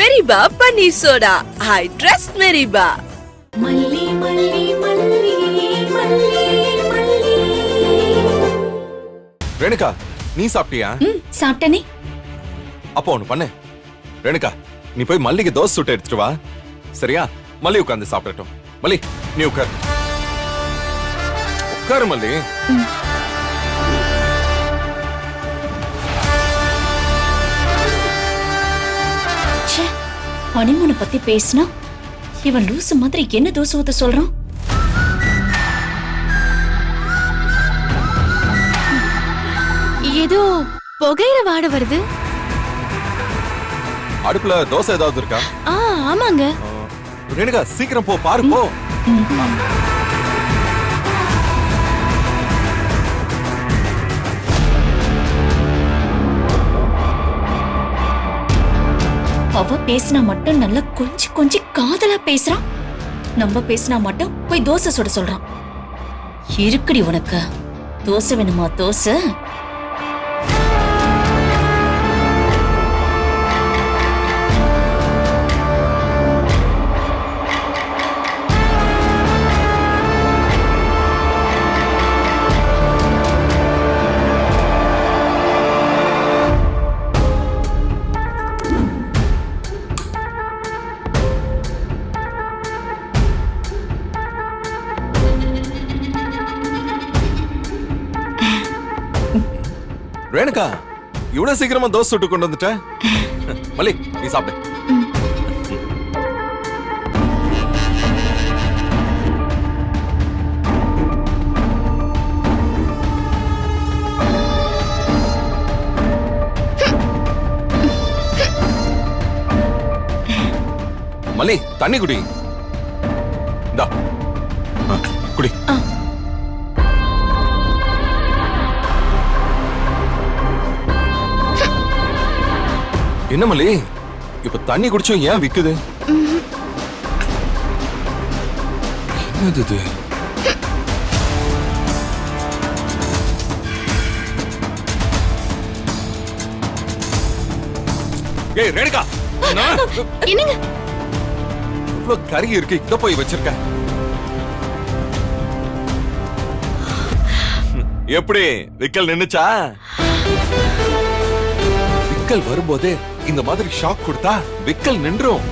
மெரிபா paneer soda. I trust மெரிபா. மல்லி மல்லி மல்லி மல்லி மல்லி. ரேணுகா, நீ சாப்பிட்டியா? சாப்பிட்டனே. அப்போ ஒண்ணு பண்ணு ரேணுகா, நீ போய் மல்லிக்கு தோசை சுட்டு எடுத்துட்டு வா. சரியா? மல்லி உட்கார்ந்து சாப்பிடட்டும். மல்லி, நீ உட்கார். உட்காரு மல்லி. ஹனிமூனை பத்தி பேசினா இவன் லூசு மாதிரி என்ன தோசை ஊத்த சொல்றான்? ஏதோ புகையிற வாட வருது. அடுப்புல தோசை ஏதாவது இருக்கா? ஆமாங்க. ரேணுகா, சீக்கிரம் போ, பாரு போ. அவ பேசினா மட்டும் நல்லா கொஞ்சி கொஞ்சி காதலா பேசுறான். நம்ம பேசினா மட்டும் போய் தோசை சுட சொல்றான். இருக்குடி உனக்கு தோசை வேணுமா? தோசை ரேணுகா, இவ்வளவு சீக்கிரமா தோசை சுட்டு கொண்டு வந்துட்ட? மல்லி, நீ சாப்பிடு. மல்லி, தண்ணி குடி. இந்தா, குடி. என்ன மல்லி, இப்ப தண்ணி குடிச்சும் ஏன் விக்குது? என்னது இது? ஏய் ரேணுகா, என்னங்க இவ்வளவு கறி இருக்கு, இத போய் வச்சிருக்க. எப்படி விக்கல் நின்னுச்சா? விக்கல் வரும்போதே இந்த மாதிரி ஷாக் கொடுத்தா விக்கல் நின்றும்.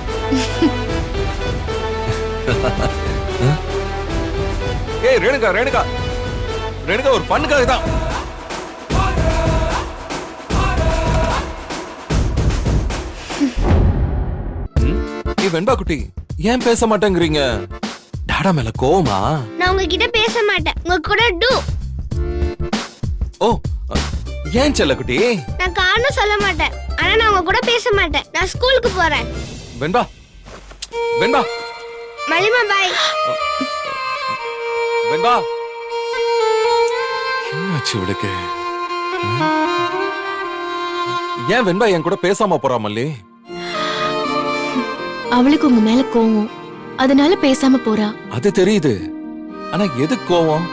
ஏய் ரேணுகா, ரேணுகா, ரேணுகா, ஒரு பண்ணுக்காக தான். வெண்பா குட்டி, ஏன் பேச மாட்டேங்கிறீங்க? டாடா மேல கோவமா? நான் உங்ககிட்ட பேச மாட்டேன், உங்க கூட டூ. ஓ, ஏன் செல்ல குட்டி? நான் காரணம் சொல்ல மாட்டேன், ஆனா நான் உங்க கூட பேச மாட்டேன். நான் ஸ்கூலுக்கு போறேன். வெண்பா, வெண்பா, மலிமா பாய். வெண்பா, என்னாச்சு இவளுக்கு? ஏன் வெண்பா என் கூட பேசாம போறா மல்லி? அவளுக்கு உங்க மேல கோவம், அதனால பேசாம போறா. அது தெரியுது, ஆனா எது கோவம்?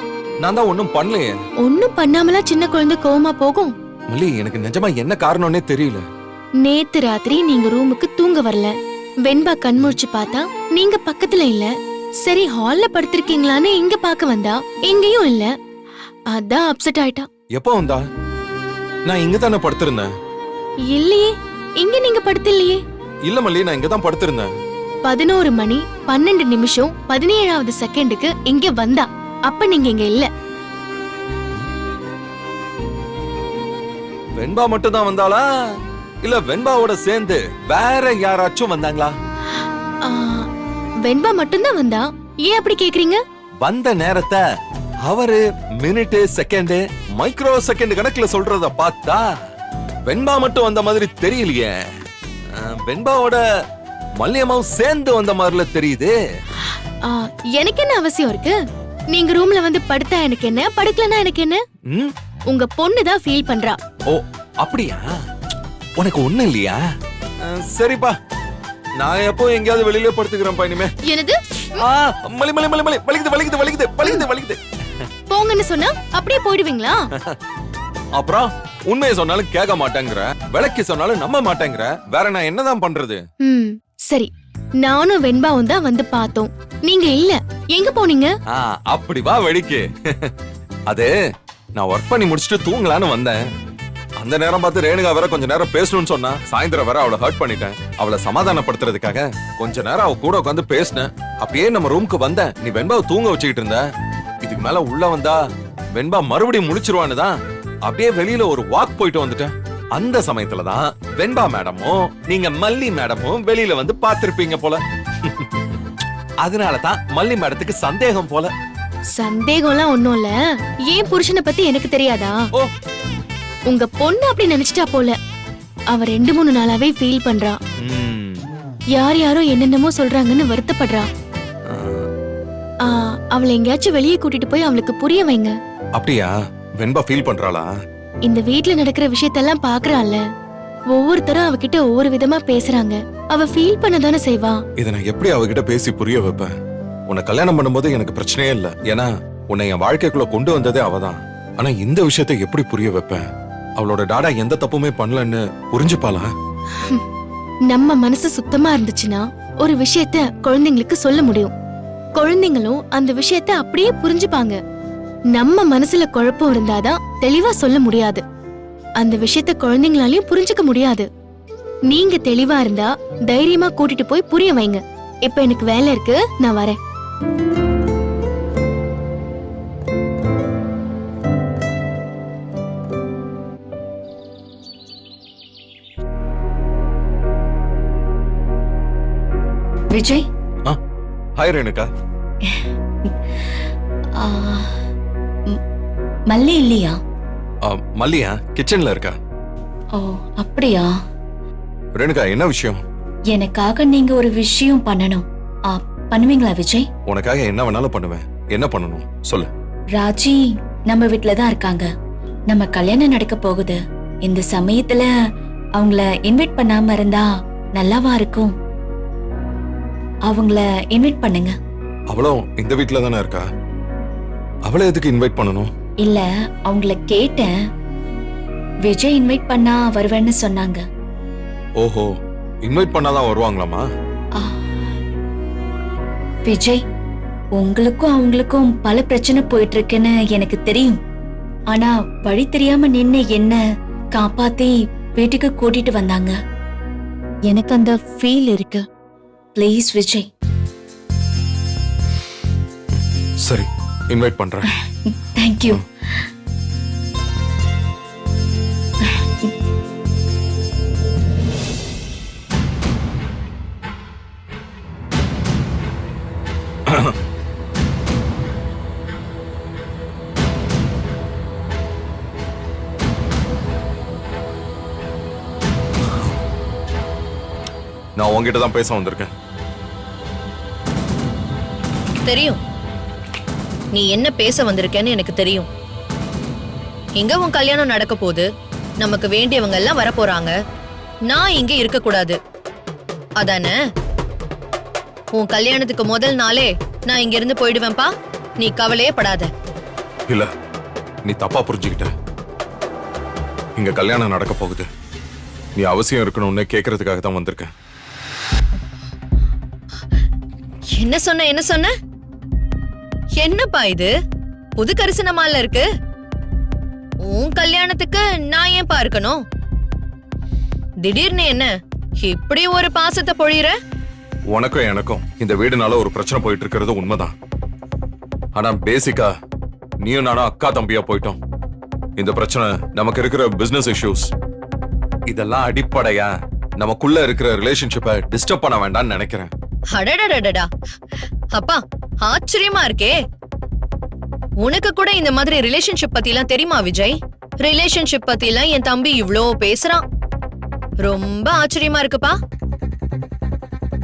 நான் தான் ஒண்ணும் பண்ணலையே. ஒண்ணும் பண்ணாமலா சின்ன குழந்தை கோவமா போகும்? மல்லி, எனக்கு நிஜமா என்ன காரணம்னே தெரியல. நேத்து ராத்திரி நீங்க ரூமுக்கு தூங்க வரல. வெண்பா கண்முழிச்சு பார்த்தா நீங்க பக்கத்துல இல்ல. சரி, ஹால்ல படுத்திருக்கீங்களான்னு இங்க பாக்க வந்தா, இங்கேயும் இல்ல. அதான் அப்செட் ஆயிட்டா. எப்போ வந்தா? நான் இங்க தானே படுத்திருந்தேன். இல்லையே, இங்க நீங்க படுத்தில்லையே. இல்ல மல்லி, நான் இங்க தான் படுத்திருந்தேன். 11 மணி 12 நிமிஷம் 17வது செகண்டுக்கு இங்க வந்தா. அப்ப நீங்க இங்க இல்ல. வெண்பா மட்டும் தான் வந்தாளா, இல்ல வெண்பாவோட சேர்ந்து வேற யாராச்சும் வந்தாங்களா? வெண்பா மட்டும்தான் வந்தா. ஏன் அப்படி கேக்குறீங்க? வந்த நேரத்தை அவரு மினிட், செகண்ட், மைக்ரோ செகண்ட் கணக்குல சொல்றத பார்த்தா வெண்பா மட்டும் வந்த மாதிரி தெரியலையே. வெண்பாவோட மல்லியம்மாவும் சேர்ந்து வந்த மாதிரில தெரியுது. எனக்கு என்ன அவசியம் இருக்கு? நீங்க ரூம்ல வந்து படுத்தா எனக்கு என்ன, படுக்கலனா எனக்கு என்ன? உங்க பொண்ணு தான் ஃபீல் பண்றா. ஓ, அப்படியா? உனக்கு ஒண்ணு இல்லையா? சரிப்பா, நான் எப்போ எங்கயாவது வெளியில படுத்துக்கிறேன் இனிமே. என்னது? மலி மலி மலி மலி வலிக்குது வலிக்குது வலிக்குது வலிக்குது வலிக்குது. போங்கன்னு சொன்னா அப்படியே போயிடுவீங்களா? அப்புறம் உண்மையை சொன்னாலும் கேட்க மாட்டேங்கிற, விளக்கி சொன்னாலும் நம்ப மாட்டேங்கிற. வேற நான் என்னதான் பண்றது? சரி, நானும் வெண்பாவும் தான் வந்து பார்த்தோம். நீங்க இல்ல, எங்க போனீங்க? அப்படி வா வெடிக்கு. அது நான் ஒர்க் பண்ணி முடிச்சுட்டு தூங்கலான்னு வந்தேன். அந்த நேரம் பார்த்து ரேணுகா வேற கொஞ்ச நேரம் பேசணும்னு சொன்னா. சாயந்தரம் வேற அவளை ஹர்ட் பண்ணிட்டேன். அவளை சமாதானப்படுத்துறதுக்காக கொஞ்ச நேரம் அவ கூட உட்காந்து பேசினேன். அப்படியே நம்ம ரூமுக்கு வந்தேன். நீ வெண்பாவை தூங்க வச்சுக்கிட்டு இருந்த. இதுக்கு மேல உள்ள வந்தா வெண்பா மறுபடியும் முழிச்சிருவான்னு தான் அப்படியே வெளியில ஒரு வாக் போயிட்டு வந்துட்டேன். அந்த சமயத்துலதான் வெண்பா மேடமும் நீங்க மல்லி மேடமும் வெளியில வந்து பாத்திருப்பீங்க போல. அதனாலதான் மல்லி மேடத்துக்கு சந்தேகம் போல. சந்தேகம்லாம் ஒண்ணும் இல்ல. ஏன் புருஷனை பத்தி எனக்கு தெரியாதா? ஓ, உங்க பொண்ணு அப்படி நினைச்சிட்டா போல. அவ 2-3 நாளாவே ஃபீல் பண்றா. யார் யாரோ என்னென்னமோ சொல்றாங்கன்னு வருத்தப்படுறா. அவளை எங்கேயாச்சும் வெளியே கூட்டிட்டு போய் அவளுக்கு புரிய வைங்க. அப்படியா? வெண்பா ஃபீல் பண்றாளா? இந்த வீட்ல நடக்கிற விஷயத்தெல்லாம் பாக்குறாள்ல. ஒவ்வொருத்தரும் அவகிட்ட ஒவ்வொரு விதமா பேசுறாங்க. அவ ஃபீல் பண்ணதானே செய்வா. இதை நான் எப்படி அவகிட்ட பேசி புரிய வைப்பேன்? உன்னை கல்யாணம் பண்ணும்போது எனக்கு பிரச்சனையே இல்ல. ஏன்னா உன்னை என் வாழ்க்கைக்குள்ள கொண்டு வந்ததே அவதான். ஆனா இந்த விஷயத்தை எப்படி புரிய வைப்பேன்? அவளோட டாடா எந்த தப்புமே பண்ணலன்னு புரிஞ்சுப்பாளா? நம்ம மனசு சுத்தமா இருந்துச்சுன்னா ஒரு விஷயத்த குழந்தைங்களுக்கு சொல்ல முடியும். குழந்தைங்களும் அந்த விஷயத்த அப்படியே புரிஞ்சுப்பாங்க. நம்ம மனசுல குழப்பம் இருந்தாதான் தெளிவா சொல்ல முடியாது. அந்த விஷயத்த குழந்தைங்களாலயும் புரிஞ்சுக்க முடியாது. நீங்க தெளிவா இருந்தா தைரியமா கூட்டிட்டு போய் புரிய வைங்க. இப்ப எனக்கு வேலை இருக்கு, நான் வரேன். விஜய். ஹாய் ரேணுகா. மல்லி இல்லையா? மல்லியா கிச்சன்ல இருக்கா. ஓ அப்படியா? ரேணுகா, என்ன விஷயம்? எனக்காக நீங்க ஒரு விஷயம் பண்ணணும். பண்ணுவீங்களா விஜய்? உனக்காக என்ன வேணாலும் பண்ணுவேன். என்ன பண்ணணும் சொல்லு. ராஜி நம்ம வீட்ல தான் இருக்காங்க. நம்ம கல்யாணம் நடக்க போகுது. இந்த சமயத்துல அவங்கள இன்வைட் பண்ணாம இருந்தா நல்லாவா இருக்கும்? அவங்கள இன்வைட் பண்ணுங்க. அவளும் இந்த வீட்ல தானே இருக்கா. அவளை எதுக்கு இன்வைட் பண்ணணும்? இல்ல, அவங்கள கேட்டேன். விஜய் இன்வைட் பண்ணா வருவேன்னு சொன்னாங்க. ஓஹோ, இன்வைட் பண்ணாதான் வருவாங்களாமா? விஜய், உங்களுக்கும் அவங்களுக்கும் பல பிரச்சனை போயிட்டு இருக்குன்னு எனக்கு தெரியும். ஆனா வழி தெரியாம நின்னு என்ன காப்பாத்தி வீட்டுக்கு கூட்டிட்டு வந்தாங்க. எனக்கு அந்த ஃபீல் இருக்கு. ப்ளீஸ் விஜய். சரி, இன்வைட் பண்றேன். தேங்க்யூ. நான் உங்ககிட்ட தான் பேச வந்திருக்கேன். தெரியும் நீ என்ன பேச வந்திருக்கேன்னு எனக்கு தெரியும். இங்க உன் கல்யாணம் நடக்க போகுது. நமக்கு வேண்டியவங்க எல்லாம் வரப்போறாங்க. நான் இங்க இருக்க கூடாது அதானே? உன் கல்யாணத்துக்கு முதல் நாளே நான் இங்க இருந்து போயிடுவேன்பா. நீ கவலையே படாத. இல்ல, நீ தப்பா புரிஞ்சுக்கிட்ட. இங்க கல்யாணம் நடக்க போகுது. நீ அவசியம் இருக்கணும்னு கேக்குறதுக்காக தான் வந்திருக்கேன். என்ன சொன்ன? என்னப்பா இது புது கரிசனமால இருக்கு? உன் கல்யாணத்துக்கு நான் ஏன்பா இருக்கணும்? திடீர்னு என்ன இப்படி ஒரு பாசத்தை பொழியிற? உனக்கும் எனக்கும் இந்த வீடுனால ஒரு பிரச்சனை போயிட்டு இருக்கிறது உண்மைதான். ஆனா பேசிக்கா நீயும் நானும் அக்கா தம்பியா போயிட்டோம். இந்த பிரச்சனை நமக்கு இருக்கிற பிசினஸ் இஷ்யூஸ் இதெல்லாம் அடிப்படையா நமக்குள்ள இருக்கிற ரிலேஷன்ஷிப்பை டிஸ்டர்ப் பண்ண வேண்டாம்னு நினைக்கிறேன். அடடடடடா, அப்பா ஆச்சரியமா இருக்கே. உனக்கு கூட இந்த மாதிரி ரிலேஷன்ஷிப் பத்தி எல்லாம் தெரியுமா விஜய்? ரிலேஷன்ஷிப் பத்தி எல்லாம் என் தம்பி இவ்ளோ பேசுறான். ரொம்ப ஆச்சரியமா இருக்குப்பா.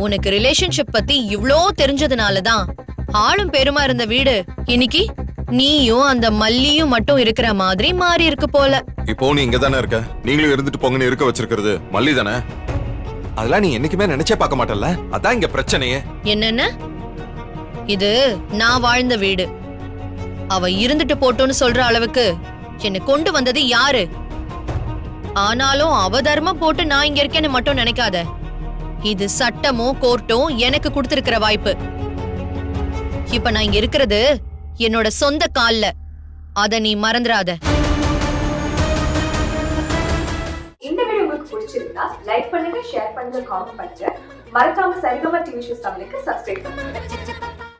உனக்கு ரிலேஷன்ஷிப் பத்தி இவ்ளோ தெரிஞ்சதுனாலதான் ஆளும் பேருமா இருந்த வீடு இன்னைக்கு நீயும் அந்த மல்லியும் மட்டும் இருக்கிற மாதிரி மாறி இருக்கு போல. இப்போ நீ இங்க தானே இருக்க. நீங்களும் இருந்துட்டு போங்கன்னு இருக்க வச்சிருக்கிறது மல்லி தானே. அதெல்லாம் நீ என்னைக்குமே நினைச்சே பார்க்க மாட்டல்ல. அதான் இங்க பிரச்சனையே. என்னென்ன? இது நான் வாழ்ந்த வீடு. அவ இருந்துட்டு போட்டோன்னு சொல்ற அளவுக்கு என்ன கொண்டு வந்தது யாரு? ஆனாலும் அவதர்மம் போட்டு நான் இங்க இருக்கேன்னு மட்டும் நினைக்காத. இது சட்டமோ கோர்ட்டோ எனக்கு கொடுத்திருக்கிற வாய்ப்பு. இப்ப நான் இங்க இருக்கிறது என்னோட சொந்த கால்ல. அத நீ மறந்துடாத. இந்த வீடியோ உங்களுக்கு பிடிச்சிருந்தா லைக் பண்ணுங்க, ஷேர் பண்ணுங்க, காமெண்ட் பண்ணுங்க. மறக்காம சரிகமா டிவி ஷோஸ் தமிழுக்கு சப்ஸ்கிரைப் பண்ணுங்க.